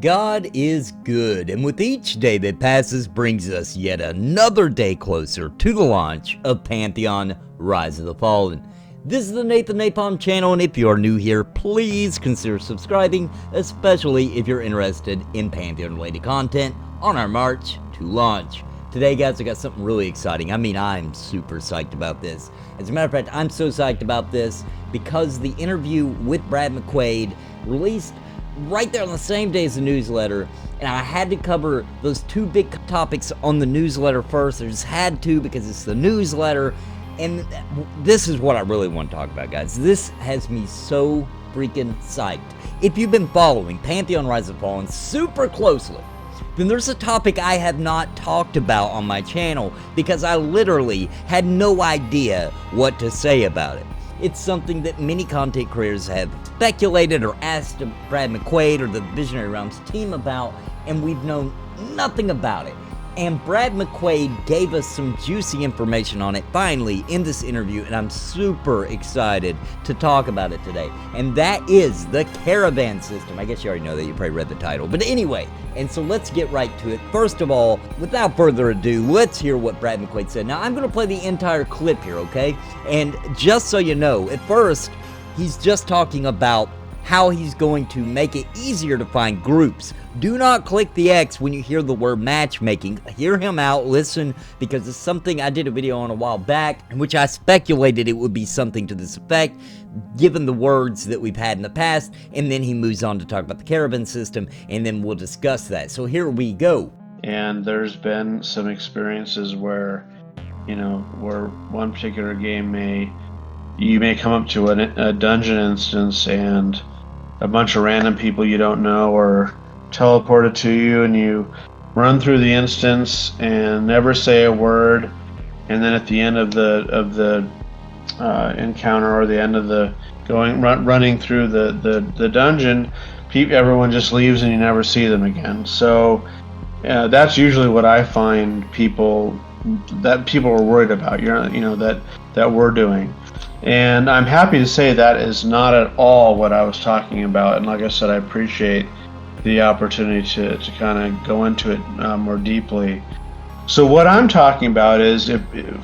God is good, and with each day that passes brings us yet another day closer to the launch of Pantheon Rise of the Fallen. This is the Nathan Napalm channel, and if you are new here, please consider subscribing, especially if you're interested in Pantheon related content on our march to launch. Today, guys, I got something really exciting. I'm super psyched about this. As a matter of fact, I'm so psyched about this because the interview with Brad McQuaid released right there on the same day as the newsletter, and I had to cover those two big topics on the newsletter first. I just had to because it's the newsletter, and this is what I really want to talk about, guys. This has me so freaking psyched. If you've been following Pantheon Rise of the Fallen super closely, then there's a topic I have not talked about on my channel because I literally had no idea what to say about it. It's something that many content creators have speculated or asked Brad McQuaid or the Visionary Realms team about, and we've known nothing about it. And Brad McQuaid gave us some juicy information on it finally in this interview, and I'm super excited to talk about it today. And that is the Caravan system. I guess you already know that, you probably read the title. But anyway, and so let's get right to it. First of all, without further ado, let's hear what Brad McQuaid said. Now, I'm going to play the entire clip here, okay? And just so you know, at first, he's just talking about how he's going to make it easier to find groups. Do not click the X when you hear the word matchmaking. Hear him out, listen, because it's something I did a video on a while back in which I speculated it would be something to this effect, given the words that we've had in the past, and then he moves on to talk about the Caravan system, and then we'll discuss that. So here we go. And there's been some experiences where, where one particular game you may come up to a dungeon instance and a bunch of random people you don't know are teleported to you, and you run through the instance and never say a word, and then at the end of the encounter, or the end of the running through the dungeon, everyone just leaves and you never see them again. So that's usually what I find people are worried about. That we're doing. And I'm happy to say that is not at all what I was talking about. And like I said, I appreciate the opportunity to kind of go into it more deeply. So what I'm talking about is,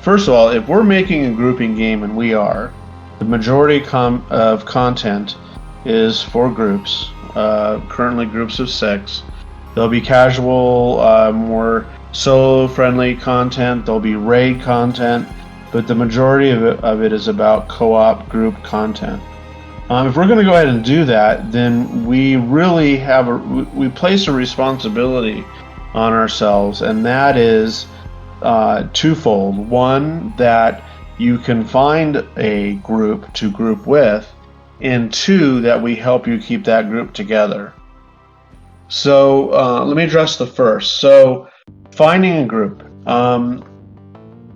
first of all, if we're making a grouping game, and we are, the majority of content is for groups, currently groups of 6. There'll be casual, more solo-friendly content. There'll be raid content. But the majority of it is about co-op group content. If we're going to go ahead and do that, then we really we place a responsibility on ourselves, and that is twofold. One, that you can find a group to group with, and two, that we help you keep that group together. So let me address the first. So finding a group.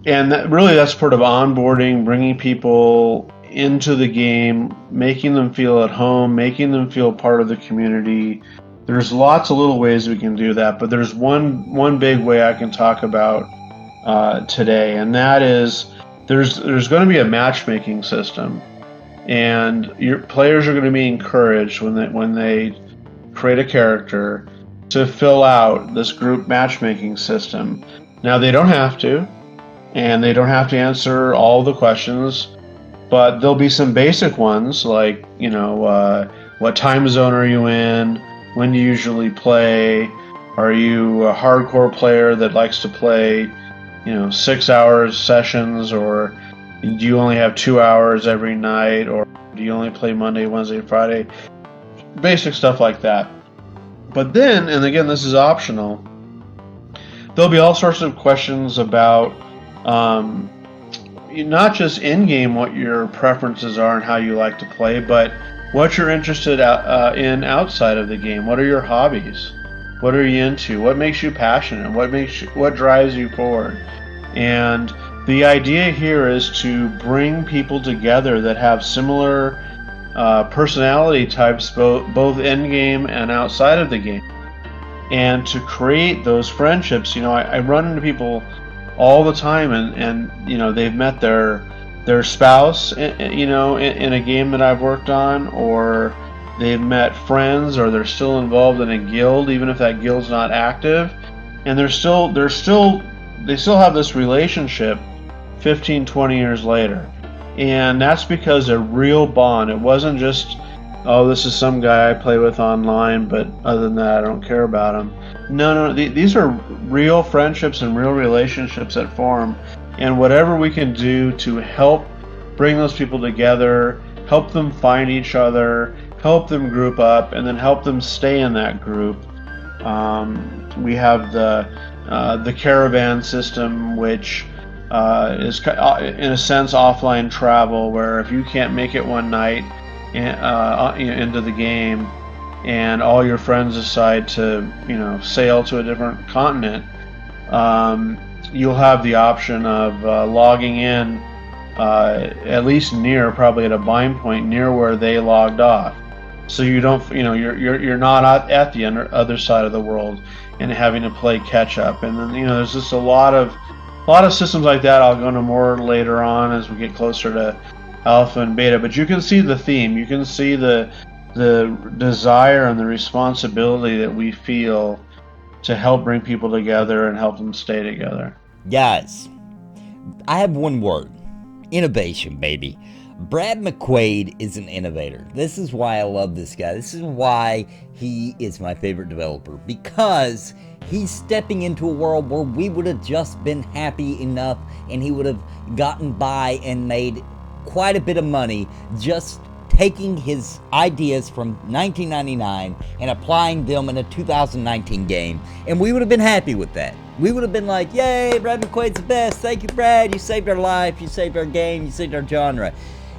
And that's part of onboarding, bringing people into the game, making them feel at home, making them feel part of the community. There's lots of little ways we can do that, but there's one big way I can talk about today, and that is there's going to be a matchmaking system, and your players are going to be encouraged when they create a character to fill out this group matchmaking system. Now, they don't have to. And they don't have to answer all the questions, but there'll be some basic ones like, what time zone are you in? When do you usually play? Are you a hardcore player that likes to play, 6 hours sessions, or do you only have 2 hours every night, or do you only play Monday, Wednesday, Friday? Basic stuff like that. But then, and again, this is optional, there'll be all sorts of questions about not just in-game what your preferences are and how you like to play, but what you're interested in outside of the game. What are your hobbies? What are you into? What makes you passionate? What drives you forward? And the idea here is to bring people together that have similar personality types, both in-game and outside of the game, and to create those friendships. I run into people all the time, and they've met their spouse in a game that I've worked on, or they've met friends, or they're still involved in a guild, even if that guild's not active, and they still have this relationship 15, 20 years later. And that's because a real bond. It wasn't just, oh, this is some guy I play with online, but other than that, I don't care about him. No, these are real friendships and real relationships that form. And whatever we can do to help bring those people together, help them find each other, help them group up, and then help them stay in that group. We have the Caravan system, which is in a sense offline travel, where if you can't make it one night into the game, and all your friends decide to sail to a different continent, you'll have the option of logging in at least probably at a bind point near where they logged off, so you don't you're not at the other side of the world and having to play catch up. And then there's just a lot of systems like that. I'll go into more later on as we get closer to alpha and beta, but you can see the theme. You can see the desire and the responsibility that we feel to help bring people together and help them stay together. Guys, I have one word: innovation, baby. Brad McQuaid is an innovator. This is why I love this guy. This is why he is my favorite developer, because he's stepping into a world where we would have just been happy enough, and he would have gotten by and made quite a bit of money just taking his ideas from 1999 and applying them in a 2019 game, and we would have been happy with that. We would have been like, yay, Brad McQuaid's the best, thank you, Brad, you saved our life, you saved our game, you saved our genre.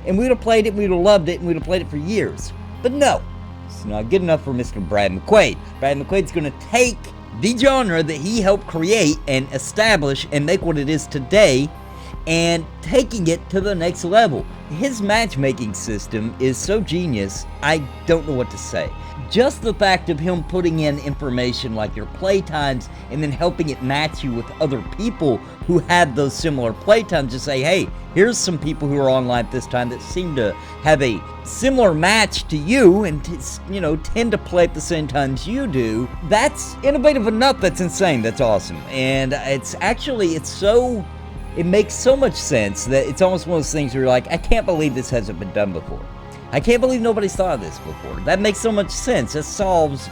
And we would have played it, we would have loved it, and we would have played it for years. But no, it's not good enough for Mr. Brad McQuaid. Brad McQuaid's going to take the genre that he helped create and establish and make what it is today, and taking it to the next level. His matchmaking system is so genius, I don't know what to say. Just the fact of him putting in information like your playtimes and then helping it match you with other people who have those similar playtimes, to say, hey, here's some people who are online at this time that seem to have a similar match to you and tend to play at the same times you do. That's innovative enough. That's insane. That's awesome. And it makes so much sense that it's almost one of those things where you're like, I can't believe this hasn't been done before. I can't believe nobody's thought of this before. That makes so much sense. It solves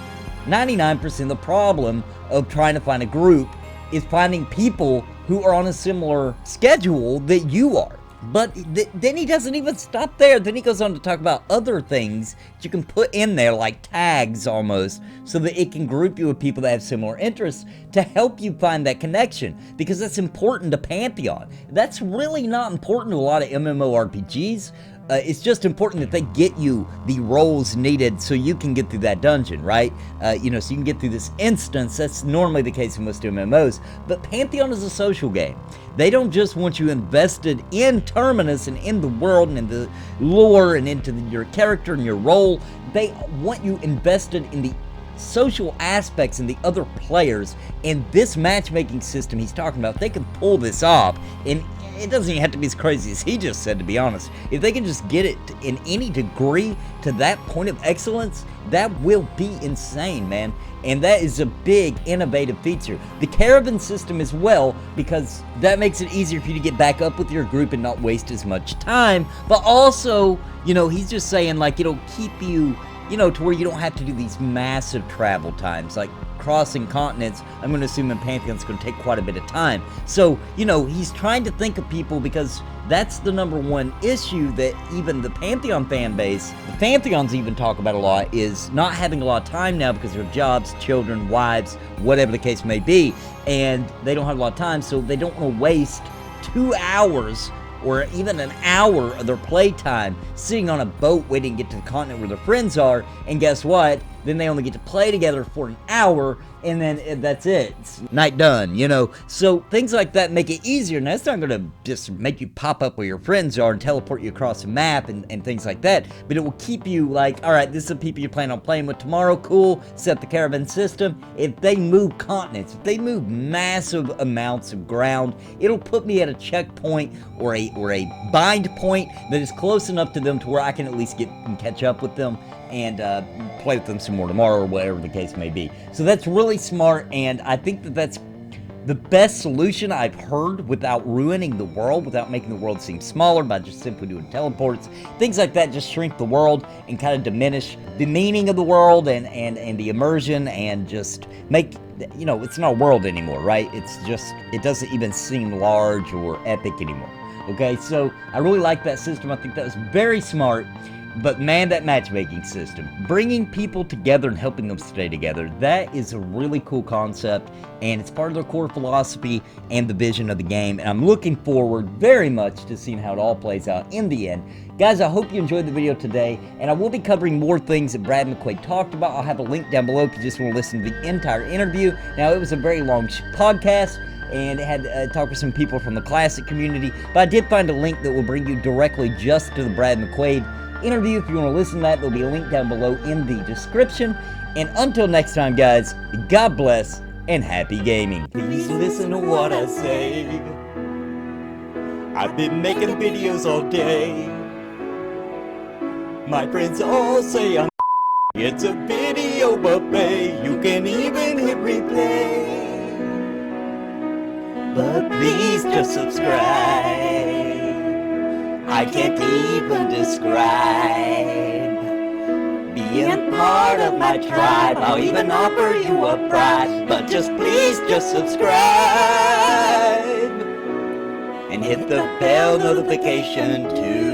99% of the problem of trying to find a group, is finding people who are on a similar schedule that you are. But then he doesn't even stop there. Then he goes on to talk about other things that you can put in there, like tags almost, so that it can group you with people that have similar interests to help you find that connection, because that's important to Pantheon. That's really not important to a lot of MMORPGs. It's just important that they get you the roles needed so you can get through that dungeon, right? So you can get through this instance. That's normally the case in most MMOs. But Pantheon is a social game. They don't just want you invested in Terminus and in the world and in the lore and into your character and your role. They want you invested in the social aspects and the other players. And this matchmaking system he's talking about, they can pull this off. And it doesn't even have to be as crazy as he just said, to be honest. If they can just get it in any degree to that point of excellence, that will be insane, man. And that is a big innovative feature. The Caravan system as well, because that makes it easier for you to get back up with your group and not waste as much time. But also, he's just saying, like, it'll keep you, to where you don't have to do these massive travel times, like crossing continents. I'm going to assume in Pantheon's going to take quite a bit of time. So, he's trying to think of people, because that's the number one issue that even the Pantheon fan base, the Pantheons even talk about a lot, is not having a lot of time now because of jobs, children, wives, whatever the case may be, and they don't have a lot of time, so they don't want to waste 2 hours or even an hour of their playtime sitting on a boat waiting to get to the continent where their friends are, and guess what? Then they only get to play together for an hour, and then that's it. It's night done, So things like that make it easier. Now, it's not going to just make you pop up where your friends are and teleport you across the map and things like that, but it will keep you like, all right, this is the people you plan on playing with tomorrow, cool, set the Caravan system. If they move continents, if they move massive amounts of ground, it'll put me at a checkpoint or a bind point that is close enough to them to where I can at least get and catch up with them. and play with them some more tomorrow or whatever the case may be. So that's really smart, and I think that that's the best solution I've heard without ruining the world, without making the world seem smaller by just simply doing teleports. Things like that just shrink the world and kind of diminish the meaning of the world and the immersion, and just make, you know, it's not a world anymore, right? It's just, it doesn't even seem large or epic anymore. Okay, so I really like that system. I think that was very smart. But man, that matchmaking system, bringing people together and helping them stay together, that is a really cool concept, and it's part of their core philosophy and the vision of the game, and I'm looking forward very much to seeing how it all plays out in the end. Guys, I hope you enjoyed the video today, and I will be covering more things that Brad McQuaid talked about. I'll have a link down below if you just want to listen to the entire interview. Now, it was a very long podcast, and it had talked with some people from the Classic community, but I did find a link that will bring you directly just to the Brad McQuaid interview. If you want to listen to that, there'll be a link down below in the description. And until next time, guys, God bless and happy gaming. Please listen to what I say. I've been making videos all day. My friends all say I'm it's a video buffet. You can even hit replay. But please just subscribe. I can't even describe being part of my tribe. I'll even offer you a prize, but just please just subscribe and hit the bell notification too.